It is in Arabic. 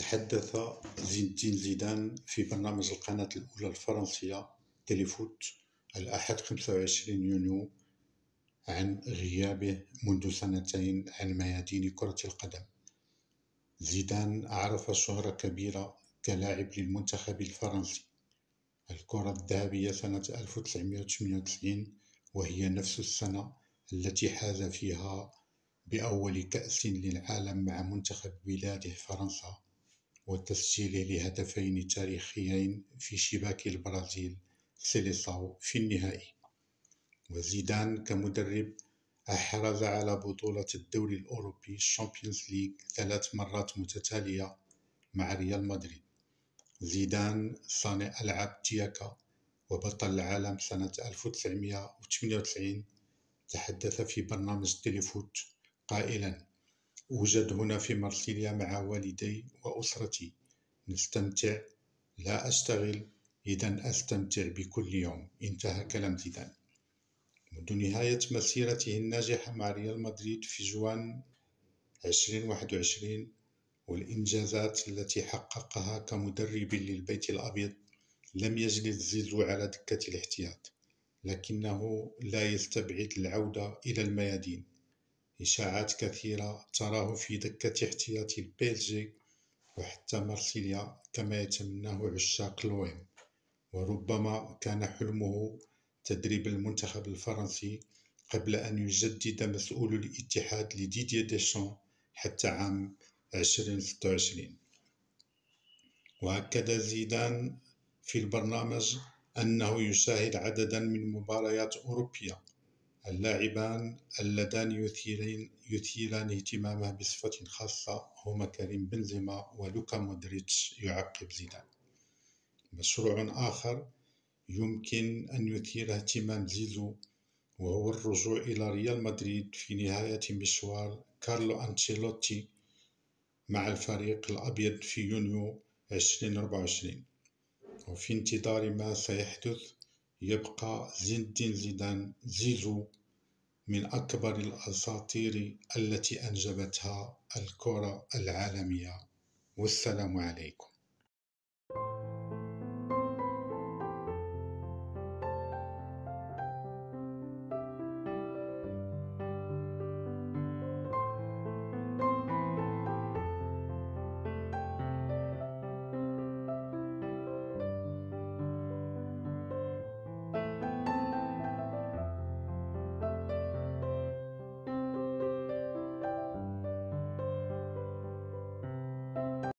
تحدث زين الدين زيدان في برنامج القناة الأولى الفرنسية تيليفوت الأحد 25 يونيو عن غيابه منذ سنتين عن ميادين كرة القدم. زيدان عرف شهرة كبيرة كلاعب للمنتخب الفرنسي، الكرة الذهبية سنة 1998، وهي نفس السنة التي حاز فيها بأول كأس للعالم مع منتخب بلاده فرنسا، وتسجيله لهدفين تاريخيين في شباك البرازيل سيليساو في النهائي. وزيدان كمدرب أحرز على بطولة الدوري الأوروبي الشامبيونز ليج 3 مرات متتالية مع ريال مدريد. زيدان صانع ألعاب تياكا وبطل العالم سنة 1998 تحدث في برنامج تيليفوت قائلا: أوجد هنا في مرسيليا مع والدي وأسرتي، نستمتع، لا أشتغل، إذن أستمتع بكل يوم. انتهى كلام زيدان. منذ نهاية مسيرته الناجحة مع ريال مدريد في جوان 2021 والإنجازات التي حققها كمدرب للبيت الأبيض، لم يجلس زيزو على دكة الاحتياط، لكنه لا يستبعد العودة إلى الميادين. إشاعات كثيرة تراه في دكة احتياط البيلجيك وحتى مرسيليا كما يتمناه عشاق الويم، وربما كان حلمه تدريب المنتخب الفرنسي قبل أن يجدد مسؤول الاتحاد لديدييه ديشان حتى عام 2026. وأكد زيدان في البرنامج أنه يشاهد عددا من مباريات أوروبية. اللاعبان اللذان يثيران اهتمامه بصفة خاصة هما كريم بنزيما ولوكا مودريتش. يعقب زيدان: مشروع آخر يمكن أن يثير اهتمام زيزو وهو الرجوع إلى ريال مدريد في نهاية مشوار كارلو أنشيلوتي مع الفريق الأبيض في يونيو 2024. وفي انتظار ما سيحدث، يبقى زين الدين زيدان زيزو من أكبر الأساطير التي أنجبتها الكرة العالمية. والسلام عليكم.